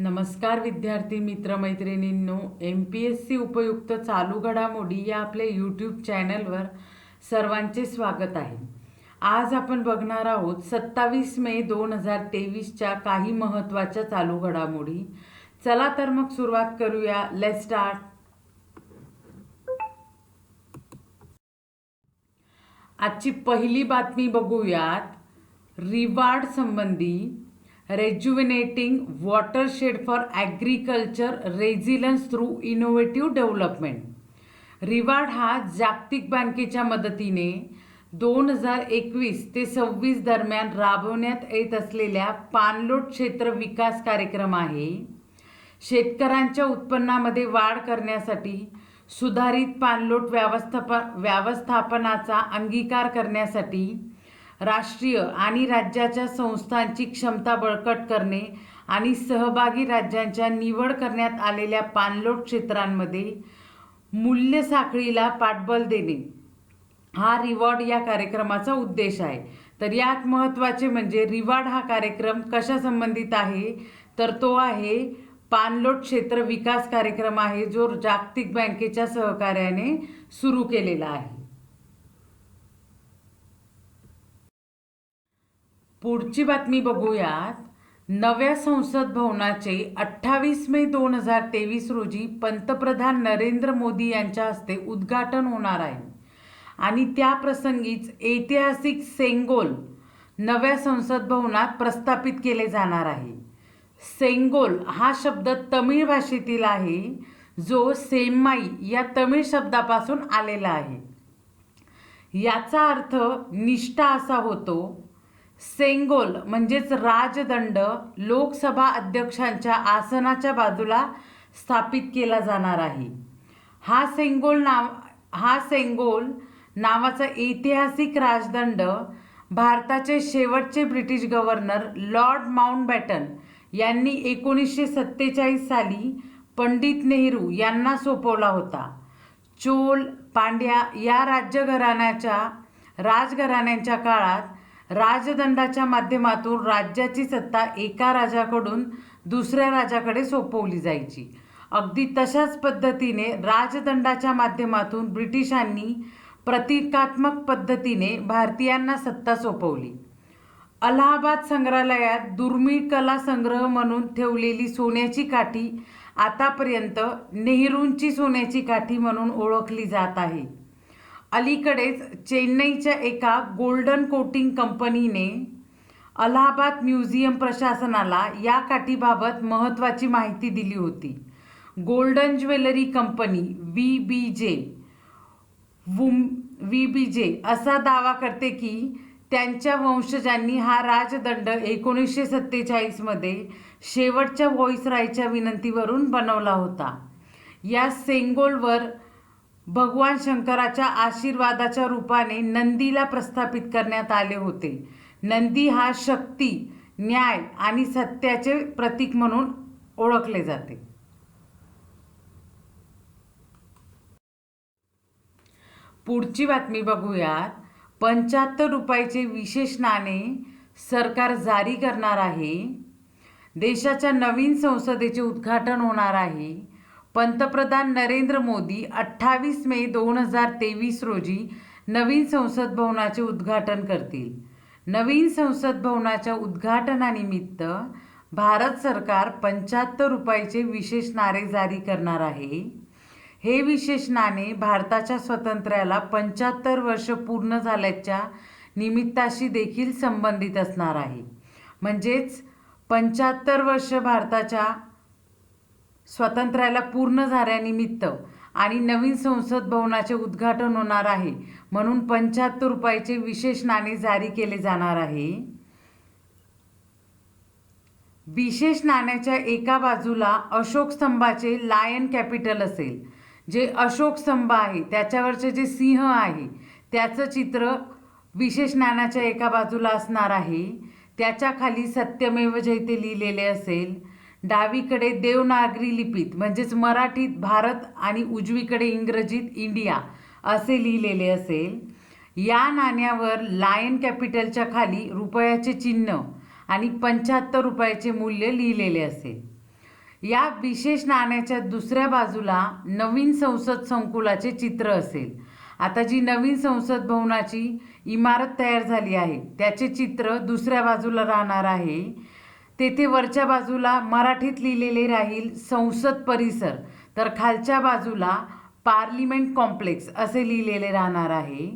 नमस्कार विद्यार्थी मित्र मैत्रिणींनो, MPSC उपयुक्त चालू घडामोडी या आपल्या यूट्यूब चॅनलवर सर्वांचे स्वागत आहे. आज आपण बघणार आहोत 27 मे 2023च्या काही महत्त्वाच्या चालू घडामोडी. चला तर मग सुरुवात करूया. Let's start. आजची पहिली बातमी बघूयात. रिवार्ड संबंधी rejuvenating watershed for agriculture resilience through innovative development. Reward हा जागतिक बँकेच्या मदतीने 2021 ते 26 दरम्यान राबवण्यात येत असलेल्या पाणलोट क्षेत्र विकास कार्यक्रम आहे. शेतकऱ्यांच्या उत्पन्नामध्ये वाढ करण्यासाठी सुधारित पाणलोट व्यवस्थापनाचा अंगीकार करण्यासाठी राष्ट्रीय आणि राज्याच्या संस्थांची क्षमता बळकट करणे आणि सहभागी राज्यांच्या निवड करण्यात आलेल्या पाणलोट क्षेत्रांमध्ये मूल्य साखळीला पाठबळ देणे हा रिवॉर्ड या कार्यक्रमाचा उद्देश आहे. तर यात महत्त्वाचे म्हणजे रिवॉर्ड हा कार्यक्रम कशा संबंधित आहे, तर तो आहे पाणलोट क्षेत्र विकास कार्यक्रम आहे, जो जागतिक बँकेच्या सहकार्याने सुरू केलेला आहे. पुढची बातमी बघूयात. नव्या संसद भवनाचे 28 मे 2023 रोजी पंतप्रधान नरेंद्र मोदी यांच्या हस्ते उद्घाटन होणार आहे आणि त्या प्रसंगीच ऐतिहासिक सेंगोल नव्या संसद भवनात प्रस्थापित केले जाणार आहे. सेंगोल हा शब्द तमिळ भाषेतील आहे, जो सेम्माई या तमिळ शब्दापासून आलेला आहे. याचा अर्थ निष्ठा असा होतो. सेंगोल म्हणजेच राजदंड लोकसभा अध्यक्षांच्या आसनाच्या बाजूला स्थापित केला जाणार आहे. हा सेंगोल नावाचा ऐतिहासिक राजदंड भारताचे शेवटचे ब्रिटिश गव्हर्नर लॉर्ड माउंटबॅटन यांनी 1947 साली पंडित नेहरू यांना सोपवला होता. चोल, पांड्या या राजघराण्यांच्या काळात राजदंडाच्या माध्यमातून राज्याची सत्ता एका राजाकडून दुसऱ्या राजाकडे सोपवली जायची. अगदी तशाच पद्धतीने राजदंडाच्या माध्यमातून ब्रिटिशांनी प्रतिकात्मक पद्धतीने भारतीयांना सत्ता सोपवली. अलाहाबाद संग्रहालयात दुर्मिळ कला संग्रह म्हणून ठेवलेली सोन्याची काठी आतापर्यंत नेहरूंची सोन्याची काठी म्हणून ओळखली जात आहे. अलीकडेच चेन्नईच्या एका गोल्डन कोटिंग कंपनीने अलाहाबाद म्युझियम प्रशासनाला या काठीबाबत महत्त्वाची माहिती दिली होती. गोल्डन ज्वेलरी कंपनी VBJ असा दावा करते की त्यांच्या वंशजांनी हा राजदंड 1947 मध्ये शेवटच्या व्हॉइसरायच्या विनंतीवरून बनवला होता. या सेंगोलवर भगवान शंकराच्या आशीर्वादाच्या रूपाने नंदीला प्रस्थापित करण्यात आले होते. नंदी हा शक्ती, न्याय आणि सत्याचे प्रतीक म्हणून ओळखले जाते. पुढची बातमी बघूयात. 75 रुपयाचे विशेष नाणे सरकार जारी करणार आहे. देशाच्या नवीन संसदेचे उद्घाटन होणार आहे. पंतप्रधान नरेंद्र मोदी 28 मे 2023 रोजी नवीन संसद भवनाचे उद्घाटन करतील. नवीन संसद भवनाच्या उद्घाटनानिमित्त भारत सरकार 75 रुपयाचे विशेष नाणे जारी करणार आहे. हे विशेष नाणे भारताच्या स्वातंत्र्याला 75 वर्ष पूर्ण झाल्याच्या निमित्ताशी देखील संबंधित असणार आहे. म्हणजेच 75 वर्ष भारताच्या स्वातंत्र्याला पूर्ण झाल्यानिमित्त आणि नवीन संसद भवनाचे उद्घाटन होणार आहे, म्हणून 75 रुपयाचे विशेष नाणे जारी केले जाणार आहे. विशेष नाण्याच्या एका बाजूला अशोक स्तंभाचे लायन कॅपिटल असेल. जे अशोक स्तंभ आहे त्याच्यावरचे जे सिंह आहे त्याचं चित्र विशेष नाण्याच्या एका बाजूला असणार आहे. त्याच्या खाली सत्यमेव जयते लिहिलेले असेल. डावीकडे देवनागरी लिपीत म्हणजेच मराठीत भारत आणि उजवीकडे इंग्रजीत इंडिया असे लिहिलेले असेल. या नाण्यावर लायन कॅपिटलच्या खाली रुपयाचे चिन्ह आणि 75 रुपयाचे मूल्य लिहिलेले असेल. या विशेष नाण्याच्या दुसऱ्या बाजूला नवीन संसद संकुलाचे चित्र असेल. आता जी नवीन संसद भवनाची इमारत तयार झाली आहे त्याचे चित्र दुसऱ्या बाजूला राहणार आहे. तेथे वरच्या बाजूला मराठीत लिहिलेले राहील संसद परिसर, तर खालच्या बाजूला पार्लिमेंट कॉम्प्लेक्स असे लिहिलेले राहणार आहे.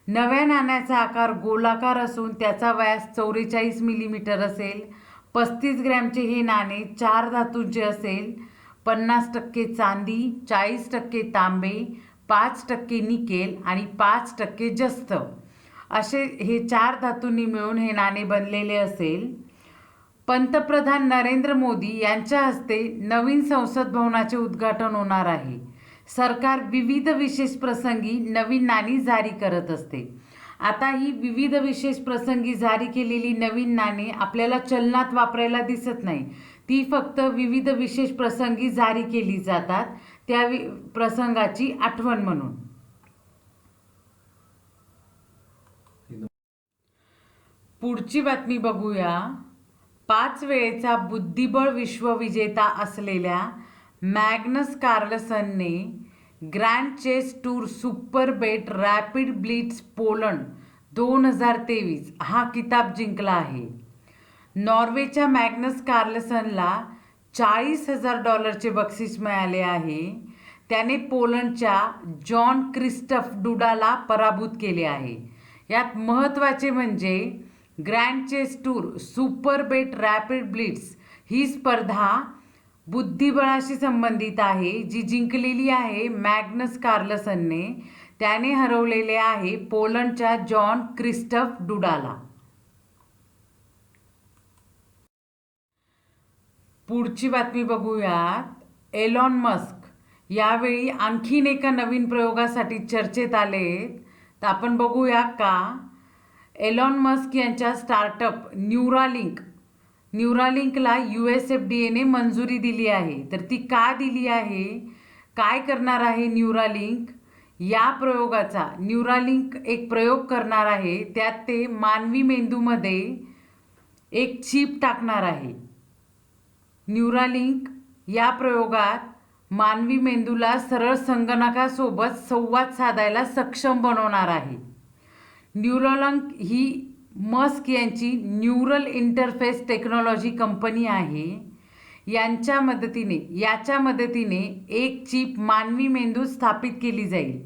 नव्या नाण्याचा आकार गोलाकार असून त्याचा व्यास 44 मिलीमीटर असेल. 35 ग्रॅमचे हे नाणे 4 धातूंचे असेल. 50% चांदी, 40% तांबे, 5% निकेल आणि 5% जस्त असे हे 4 धातूंनी मिळून हे नाणे बनलेले असेल. पंतप्रधान नरेंद्र मोदी यांच्या हस्ते नवीन संसद भवनाचे उद्घाटन होणार आहे. सरकार विविध विशेष प्रसंगी नवीन नाणी जारी करत असते. आता ही विविध विशेष प्रसंगी जारी केलेली नवीन नाणी आपल्याला चलनात वापरायला दिसत नाही. ती फक्त विविध विशेष प्रसंगी जारी केली जातात, त्या प्रसंगाची आठवण म्हणून. पुढची बातमी बघूया. 5 वेळेचा बुद्धिबळ विश्वविजेता असलेल्या मॅग्नस कार्लसनने grand chess tour Superbet rapid blitz Poland 2023 हा किताब जिंकला आहे. नॉर्वेच्या मॅग्नस कार्लसनला $40,000 बक्षीस मिळाले आहे. त्याने पोलंडच्या जॉन क्रिस्टफ डुडाला पराभूत केले आहे. यात महत्त्वाचे म्हणजे grand chess tour Superbet rapid blitz ही स्पर्धा बुद्धिबळाशी संबंधित आहे, जी जिंकलेली आहे मॅग्नस कार्लसनने. त्याने हरवलेले आहे पोलंडच्या जॉन क्रिस्टफ डुडाला. पुढची बातमी बघूयात. एलॉन मस्क यावेळी आणखीन एका नवीन प्रयोगासाठी चर्चेत आलेत. तर आपण बघूया का. एलॉन मस्क यांच्या स्टार्टअप न्यूरालिंकला USFDAने मंजुरी दिली आहे. तर ती का दिली आहे, काय करणार आहे न्यूरालिंक या प्रयोगाचा. न्यूरालिंक एक प्रयोग करणार आहे. त्यात ते मानवी मेंदूमध्ये एक चिप टाकणार आहे. न्यूरालिंक या प्रयोगात मानवी मेंदूला सरळ संगणकासोबत संवाद साधायला सक्षम बनवणार आहे. न्यूरालिंक ही मस्क यांची न्यूरल इंटरफेस टेक्नॉलॉजी कंपनी आहे. याच्या मदतीने एक चिप मानवी मेंदूत स्थापित केली जाईल.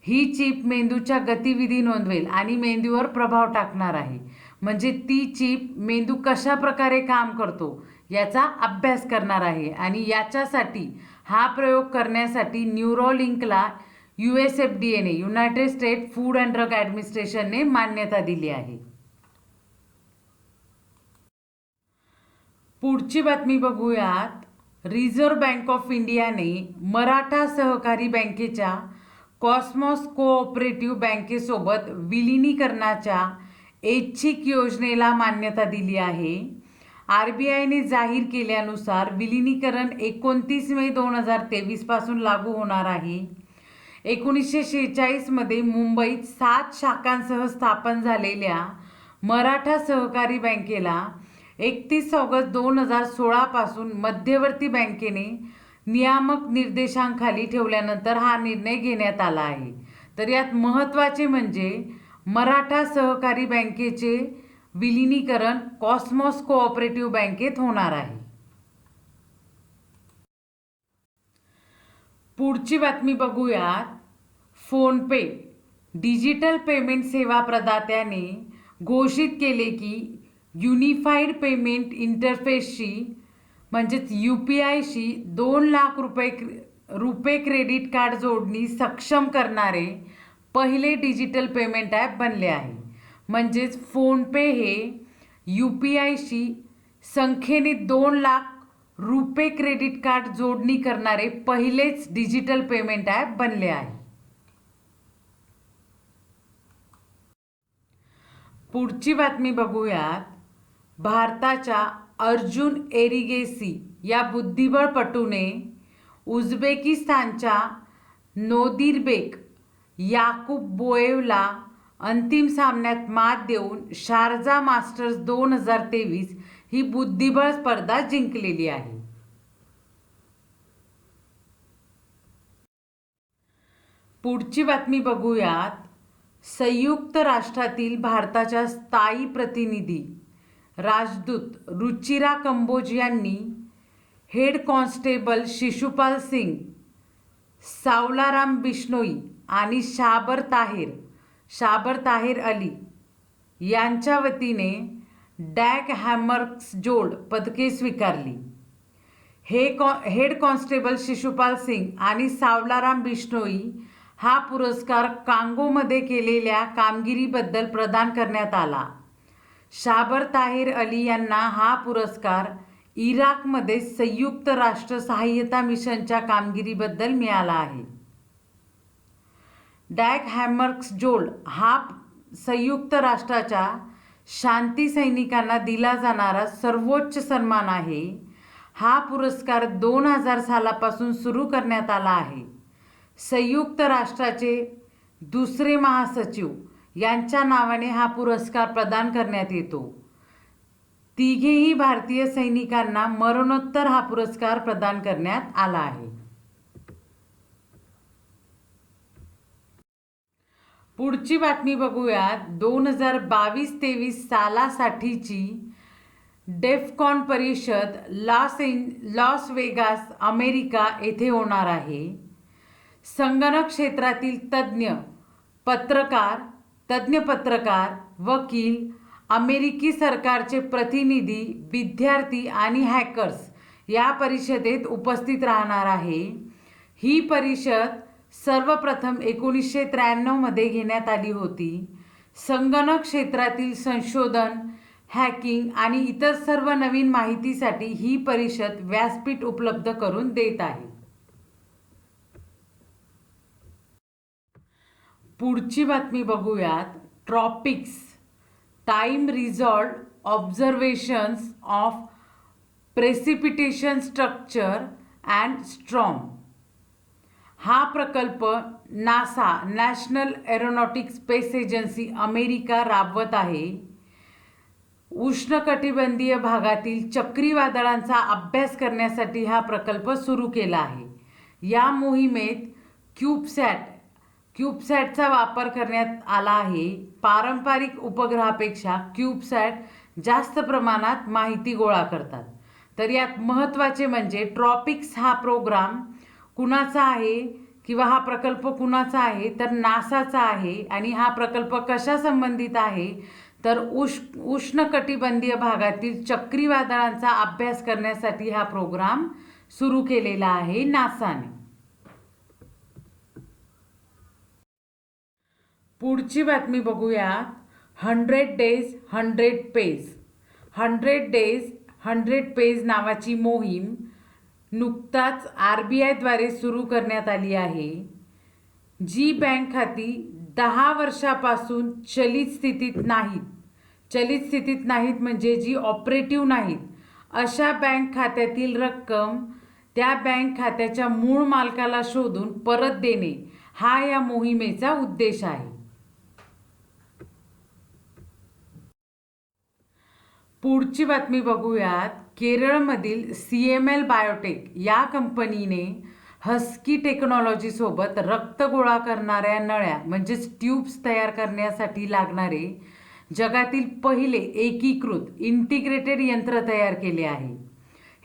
ही चिप मेंदूच्या गतिविधी नोंदवेल आणि मेंदूवर प्रभाव टाकणार आहे. म्हणजे ती चिप मेंदू कशा प्रकारे काम करतो याचा अभ्यास करणार आहे. आणि याच्यासाठी हा प्रयोग करण्यासाठी न्यूरोलिंकला USFDAने united state food and drug ॲडमिनिस्ट्रेशनने मान्यता दिली आहे. पुढची बातमी बघूयात. रिझर्व्ह बँक ऑफ इंडियाने मराठा सहकारी बँकेच्या कॉस्मॉस कोऑपरेटिव्ह बँकेसोबत विलिनीकरणाच्या ऐच्छिक योजनेला मान्यता दिली आहे. RBIने जाहीर केल्यानुसार विलिनीकरण 29 मे 2023 पासून लागू होणार आहे. 1946 मध्ये मुंबईत 7 शाखांसह स्थापन झालेल्या मराठा सहकारी बँकेला 31 ऑगस्ट 2016 पासून मध्यवर्ती बँकेने नियामक निर्देशांखाली ठेवल्यानंतर हा निर्णय घेण्यात आला आहे. तर यात महत्त्वाचे म्हणजे मराठा सहकारी बँकेचे विलिनीकरण कॉस्मॉस कोऑपरेटिव्ह बँकेत होणार आहे. पुढची बातमी बघूयात. फोनपे डिजिटल पेमेंट सेवा प्रदात्याने घोषित केले की युनिफाईड पेमेंट इंटरफेसशी म्हणजेच UPIशी 2 लाख रुपये क्रेडिट कार्ड जोडणी सक्षम करणारे पहिले डिजिटल पेमेंट ॲप बनले आहे. म्हणजेच फोनपे हे UPIशी संख्येने 2 लाख रुपये क्रेडिट कार्ड जोडणी करणारे पहिलेच डिजिटल पेमेंट ॲप बनले आहे. पुढची बातमी बघूयात. भारताच्या अर्जुन एरिगेसी या बुद्धिबळपटूने उझबेकिस्तानच्या नोदिरबेक याकुबोएवला अंतिम सामन्यात मात देऊन शारजा मास्टर्स 2023 ही बुद्धिबळ स्पर्धा जिंकलेली आहे. पुढची बातमी बघूयात. संयुक्त राष्ट्रातील भारताच्या स्थायी प्रतिनिधी राजदूत रुचिरा कंबोज यांनी हेड कॉन्स्टेबल शिशुपाल सिंग, सावलाराम बिश्नोई आणि शाबर ताहेर अली यांच्या वतीने डॅग हॅमर्क्सजोल्ड पदके स्वीकारली. हेड कॉन्स्टेबल शिशुपाल सिंग आणि सावलाराम बिश्नोई हा पुरस्कार कांगोमध्ये केलेल्या कामगिरीबद्दल प्रदान करण्यात आला. शाबर ताहेर अली यांना हा पुरस्कार इराकमध्ये संयुक्त राष्ट्र सहाय्यता मिशनच्या कामगिरीबद्दल मिळाला आहे. डॅग हॅमर्क्सजोल्ड हा संयुक्त राष्ट्राच्या शांती सैनिकांना दिला जाणारा सर्वोच्च सन्मान आहे. हा पुरस्कार 2000 सालापासून सुरू करण्यात आला आहे. संयुक्त राष्ट्राचे दुसरे महासचिव यांच्या नावाने हा पुरस्कार प्रदान करण्यात येतो. तिघेही भारतीय सैनिकांना मरणोत्तर हा पुरस्कार प्रदान करण्यात आला आहे. पुढची बातमी बघूयात. 2022-23 सालासाठीची डेफकॉन परिषद लॉस वेगास, अमेरिका येथे होणार आहे. संगणक क्षेत्रातील तज्ज्ञ पत्रकार, वकील, अमेरिकी सरकारचे प्रतिनिधी, विद्यार्थी आणि हॅकर्स या परिषदेत उपस्थित राहणार आहे. ही परिषद सर्वप्रथम 1993 मध्ये घेण्यात आली होती. संगणक क्षेत्रातील संशोधन, हॅकिंग आणि इतर सर्व नवीन माहितीसाठी ही परिषद व्यासपीठ उपलब्ध करून देत आहे. पुढची बातमी बघूयात. Tropics time resolved observations of precipitation structure and storm हा प्रकल्प NASA, national aeronautics space agency, America राबवत आहे. उष्णकटिबंधीय भागातील चक्रीवादळांचा अभ्यास करण्यासाठी हा प्रकल्प सुरू केला आहे. या मोहिमेत क्यूबसॅटचा वापर करण्यात आला आहे. पारंपरिक उपग्रहापेक्षा क्यूबसॅट जास्त प्रमाणात माहिती गोळा करतात. तर यात महत्त्वाचे म्हणजे ट्रॉपिक्स हा प्रोग्राम कुणाचा आहे किंवा हा प्रकल्प कुणाचा आहे तर नासाचा आहे. आणि हा प्रकल्प कशा संबंधित आहे तर उष्णकटिबंधीय भागातील चक्रीवादळांचा अभ्यास करण्यासाठी हा प्रोग्राम सुरू केलेला आहे नासाने. पुढची बातमी बघूया. 100 days 100 pays 100 days 100 pays नावाची मोहीम नुकताच RBIद्वारे सुरू करण्यात आली आहे. जी बँक खाती 10 वर्षापासून चलित स्थितीत नाहीत म्हणजे जी ऑपरेटिव्ह नाहीत अशा बँक खात्यातील रक्कम त्या बँक खात्याच्या मूळ मालकाला शोधून परत देणे हा या मोहिमेचा उद्देश आहे. पुढची बातमी बघूयात. केरळमधील CML बायोटेक या कंपनीने हस्की टेक्नॉलॉजीसोबत रक्त गोळा करणाऱ्या नळ्या म्हणजेच ट्यूब्स तयार करण्यासाठी लागणारे जगातील पहिले एकीकृत इंटिग्रेटेड यंत्र तयार केले आहे.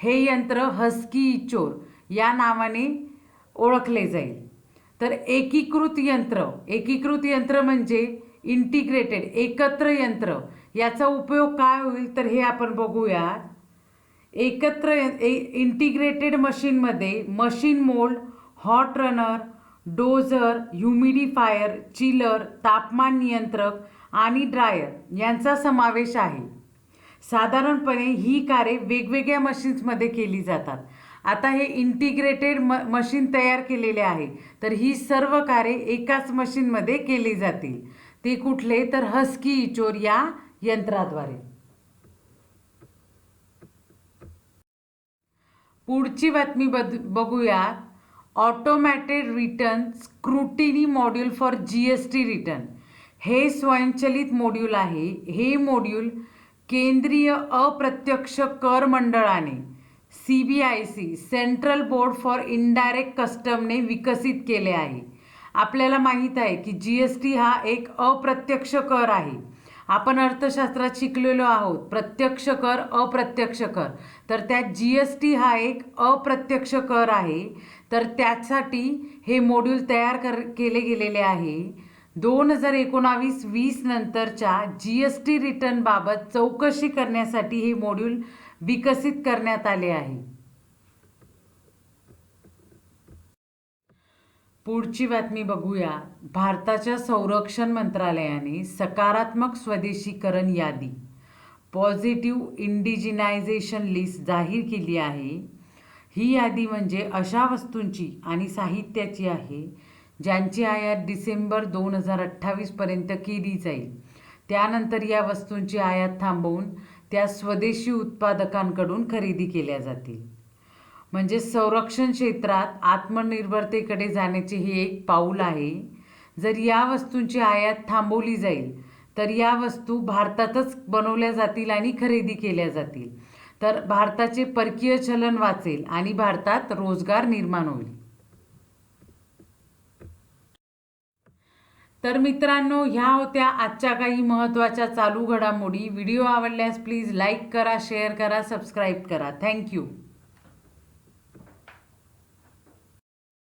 हे यंत्र हस्की इचोर या नावाने ओळखले जाईल. तर एकीकृत यंत्र म्हणजे इंटिग्रेटेड एकत्र यंत्र. याचा उपयोग काय होईल तर हे आपण बघूयात. इंटिग्रेटेड मशीनमध्ये machine mould, hot runner, doser, humidifier, chiller, तापमान नियंत्रक आणि ड्रायर यांचा समावेश आहे. साधारणपणे ही कार्ये वेगवेगळ्या मशीन्समध्ये केली जातात. आता हे इंटिग्रेटेड मशीन तयार केलेले आहे तर ही सर्व कार्ये एकाच मशीनमध्ये केली जातील. ते कुठले तर हस्की इचोर या यंत्राद्वारे. पुढची बातमी बघूयात. Automated return scrutiny module for GST return हे स्वयंचलित मॉड्यूल आहे. हे मॉड्यूल केंद्रीय अप्रत्यक्ष कर मंडळाने CBIC central board for indirect कस्टमने विकसित केले आहे आपल्याला माहीत आहे की GST हा एक अप्रत्यक्ष कर आहे. आपण अर्थशास्त्रात शिकलेलो आहोत प्रत्यक्ष कर, अप्रत्यक्ष कर. तर त्यात GST हा एक अप्रत्यक्ष कर आहे. तर त्यासाठी हे मॉड्यूल तयार केले गेलेले आहे. 2019-20 नंतरच्या GST रिटर्नबाबत चौकशी करण्यासाठी हे मॉड्यूल विकसित करण्यात आले आहे. पुढची बातमी बघूया. भारताच्या संरक्षण मंत्रालयाने सकारात्मक स्वदेशीकरण यादी पॉझिटिव्ह इंडिजिनायझेशन लिस्ट जाहीर केली आहे. ही यादी म्हणजे अशा वस्तूंची आणि साहित्याची आहे ज्यांची आयात डिसेंबर 2028पर्यंत केली जाईल. त्यानंतर या वस्तूंची आयात थांबवून त्या स्वदेशी उत्पादकांकडून खरेदी केल्या जातील. म्हणजे संरक्षण क्षेत्रात आत्मनिर्भरतेकडे जाण्याचे हे एक पाऊल आहे. जर या वस्तूंची आयात थांबवली जाईल तर या वस्तू भारतातच बनवल्या जातील आणि खरेदी केल्या जातील. तर भारताचे परकीय चलन वाचेल आणि भारतात रोजगार निर्माण होईल. तर मित्रांनो, ह्या होत्या आजच्या काही महत्त्वाच्या चालू घडामोडी. व्हिडिओ आवडल्यास प्लीज लाईक करा, शेअर करा, सबस्क्राईब करा. थँक्यू.